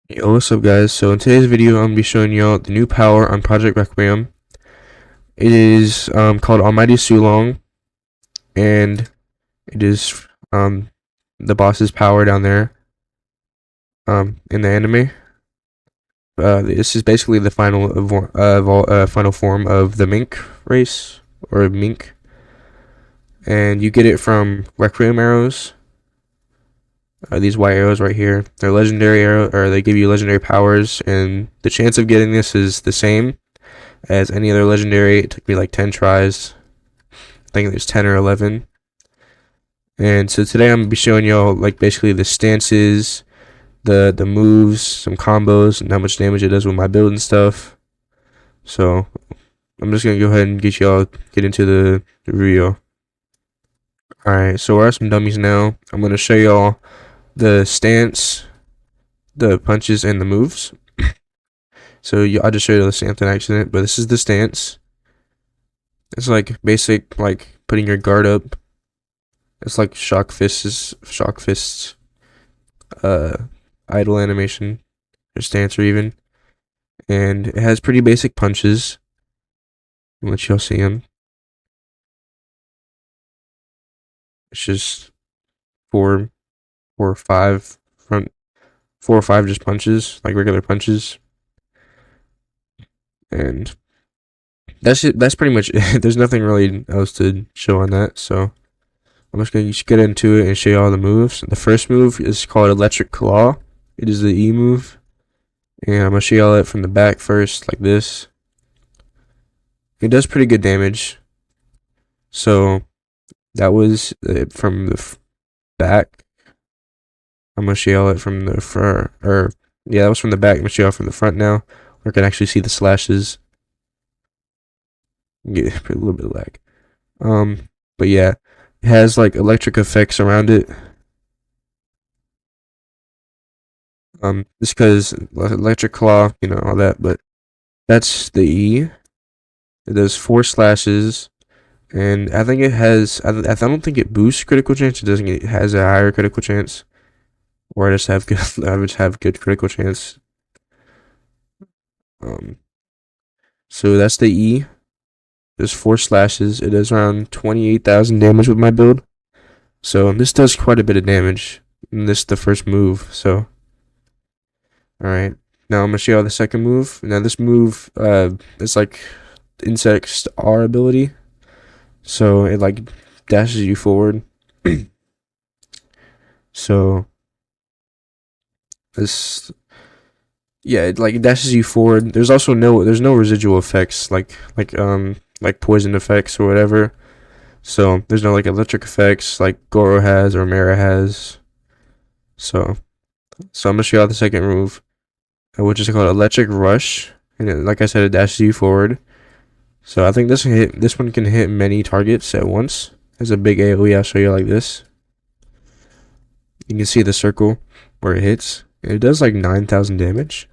Yo, what's up guys? So in today's video, I'm gonna be showing y'all the new power on Project Requiem. It is called Almighty Sulong, and it is the boss's power down there in the anime. This is basically the final form of the mink race or mink, and you get it from Requiem arrows. These white arrows right here, they're legendary arrow, or they give you legendary powers, and the chance of getting this is the same as any other legendary. It took me like 10 tries. I think there's 10 or 11. And so today I'm gonna be showing y'all like basically the stances, the moves, some combos, and how much damage it does with my build and stuff. So I'm just gonna go ahead and get into the video. Alright, so we're at some dummies now. I'm gonna show y'all the stance, the punches, and the moves. So I just showed you the stance on accident, but this is the stance. It's like basic, like putting your guard up. It's like shock fists, uh, idle animation, or stance, or even, and it has pretty basic punches. I'll let y'all see them. It's just four, four or five front, four or five just punches, like regular punches, and that's it. That's pretty much it. There's nothing really else to show on that, so I'm just gonna get into it and show you all the moves. The first move is called Electric Claw. It is the E move, and I'm gonna show y'all it from the back first, like this. It does pretty good damage. So that was from the back. I'm gonna show y'all it from the front, or yeah, that was from the back. I'm gonna show y'all from the front now. We can actually see the slashes. Get a little bit of lag. But yeah, it has like electric effects around it. Just because electric claw, all that. But that's the E. It does 4 slashes, and I think it has. I don't think it boosts critical chance. It doesn't. It has a higher critical chance, or I just have good. I just have good critical chance. Um, so that's the E. There's 4 slashes. It does around 28,000 damage with my build. So this does quite a bit of damage. And this is the first move. So, all right. Now I'm gonna show you the second move. Now this move, it's like insect's R ability. So it like dashes you forward. So this, yeah, it like dashes you forward. There's no residual effects like poison effects or whatever. So there's no like electric effects like Goro has or Mara has. So I'm gonna show you the second move, which is called Electric Rush, and like I said, it dashes you forward. So I think this one can hit many targets at once. There's a big AoE. I'll show you like this. You can see the circle where it hits. And it does like 9,000 damage.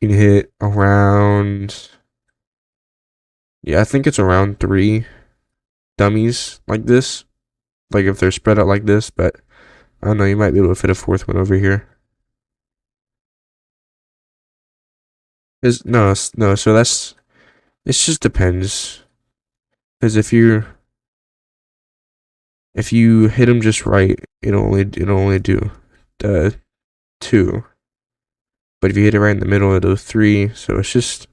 You can hit around, yeah, I think it's around 3 dummies like this. Like if they're spread out like this, but I don't know, you might be able to fit a 4th one over here. No, so it just depends. Because if you hit them just right, it'll only do 2. But if you hit it right in the middle, it'll do 3. So it's just,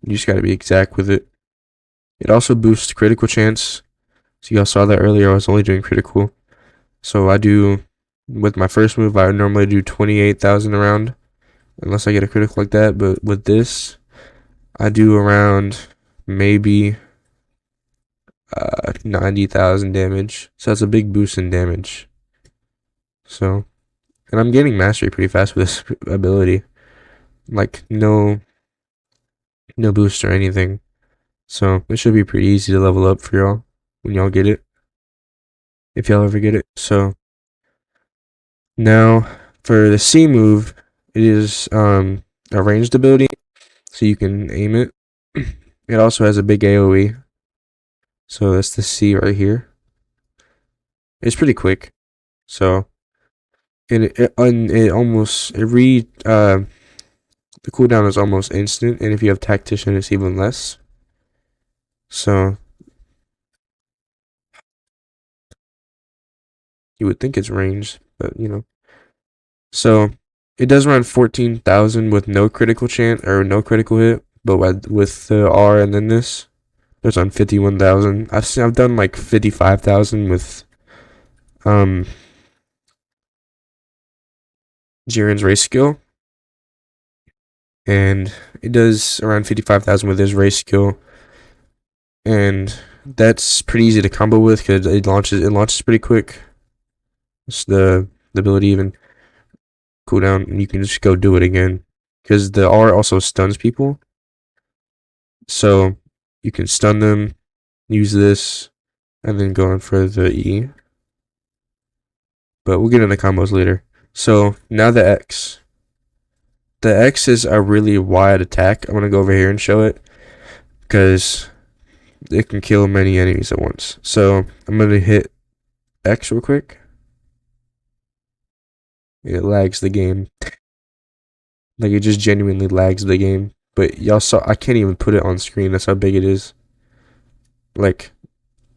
you just got to be exact with it. It also boosts critical chance. So y'all saw that earlier. I was only doing critical. So with my first move, I would normally do 28,000 around, unless I get a critical like that. But with this, I do around maybe 90,000 damage. So that's a big boost in damage. So, and I'm gaining mastery pretty fast with this ability. Like no boost or anything. So it should be pretty easy to level up for y'all when y'all get it. If y'all ever get it. So now for the C move, it is a ranged ability, so you can aim it. It also has a big AoE. So that's the C right here. It's pretty quick. So and it almost the cooldown is almost instant, and if you have tactician, it's even less. So you would think it's ranged, but you know. So it does around 14,000 with no critical chance or no critical hit, but with the R and then this, there's on 51,000. I've done like 55,000 with um Jiren's race skill, and it does around 55,000 with his race skill, and that's pretty easy to combo with because it launches pretty quick. It's the ability even cooldown, and you can just go do it again because the R also stuns people, so you can stun them, use this, and then go in for the E. But we'll get into combos later. So now the X. The X is a really wide attack. I'm gonna go over here and show it because it can kill many enemies at once. So I'm gonna hit X real quick. It lags the game. Like it just genuinely lags the game. But y'all saw I can't even put it on screen. That's how big it is. Like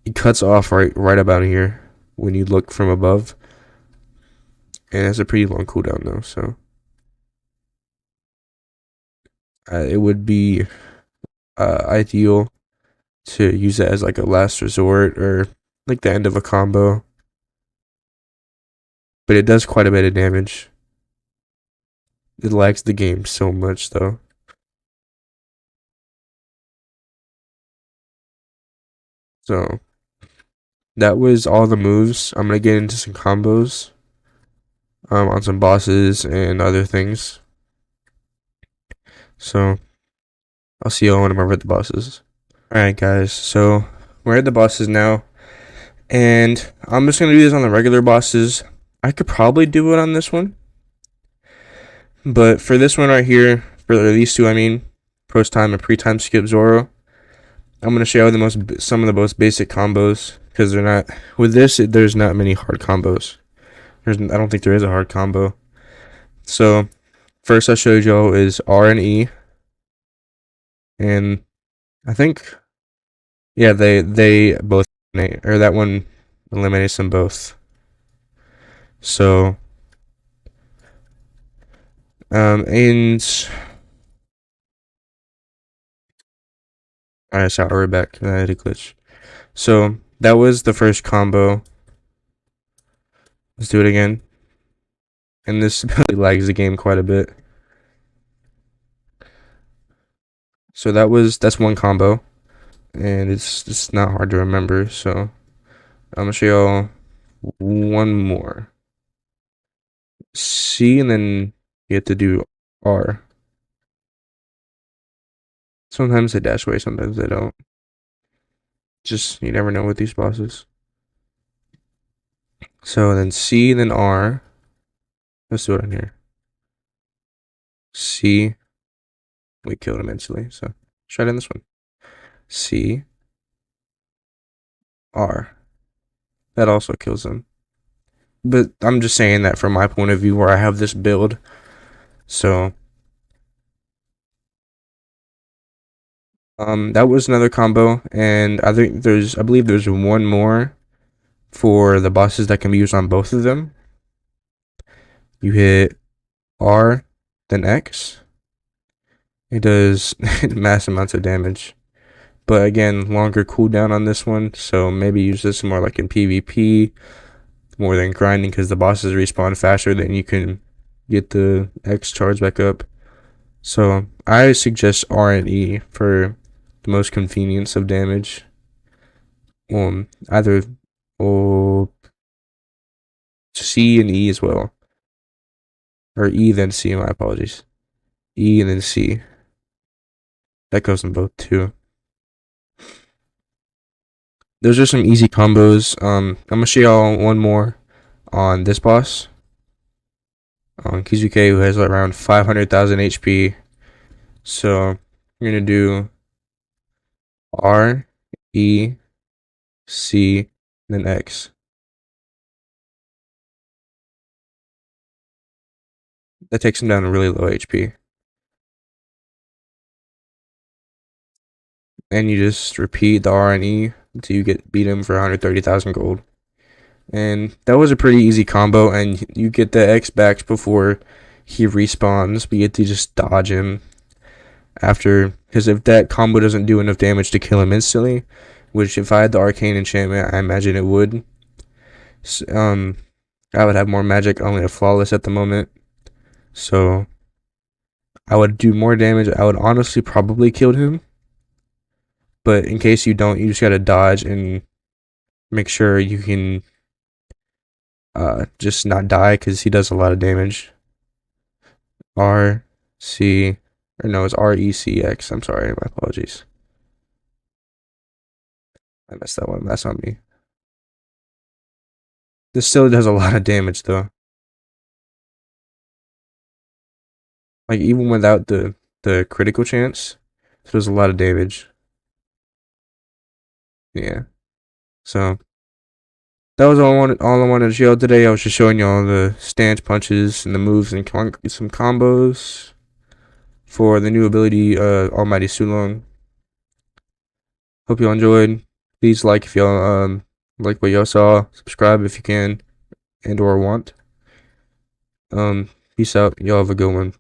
it cuts off right about here when you look from above. And it's a pretty long cooldown though, so it would be ideal to use it as like a last resort or like the end of a combo. But it does quite a bit of damage. It lags the game so much though. So that was all the moves. I'm gonna get into some combos on some bosses and other things. So I'll see y'all when I'm over at the bosses. Alright guys, so we're at the bosses now. And I'm just gonna do this on the regular bosses. I could probably do it on this one. But for this one right here, for these two I mean, post time and pre-time skip Zoro, I'm gonna show you some of the most basic combos because they're not with this. There's not many hard combos. I don't think there is a hard combo. So first I showed y'all is R and E, and I think yeah they both eliminate, or that one eliminates them both. So and alright, sorry, we're back. I had a glitch. So that was the first combo. Let's do it again. And this really lags the game quite a bit. So that's one combo, and it's not hard to remember. So I'm gonna show y'all one more. C, and then you have to do R. Sometimes they dash away, sometimes they don't. Just you never know with these bosses. So then C, then R. Let's do it in here. C. We killed him instantly. So try it in this one. C. R. That also kills him. But I'm just saying that from my point of view where I have this build. So that was another combo, and I believe there's one more for the bosses that can be used on both of them. You hit R, then X. It does mass amounts of damage. But again, longer cooldown on this one, so maybe use this more like in PvP, more than grinding, because the bosses respawn faster than you can get the X charge back up. So I suggest R and E for the most convenience of damage. Either or C and E as well, or E then C. My apologies. E and then C. That goes in both too. Those are some easy combos. I'm gonna show y'all one more on this boss, on Kizuke, who has around 500,000 HP. So you're gonna do R, E, C, then X. that takes him down to really low HP. And you just repeat the R and E until you beat him for 130,000 gold. And that was a pretty easy combo, and you get the X back before he respawns, but you get to just dodge him after, because if that combo doesn't do enough damage to kill him instantly, which if I had the arcane enchantment, I imagine it would. I would have more magic. I only have flawless at the moment, so I would do more damage. I would honestly probably kill him, but in case you don't, you just gotta dodge and make sure you can just not die, because he does a lot of damage. R C, or no, it's RECX. I'm sorry, my apologies. I messed that one. That's on me. This still does a lot of damage though. Like even without the critical chance, it does a lot of damage. Yeah. So that was all I wanted to show today. I was just showing y'all the stance punches and the moves and some combos for the new ability, Almighty Sulong. Hope y'all enjoyed. Please like if y'all like what y'all saw. Subscribe if you can and or want. Peace out. Y'all have a good one.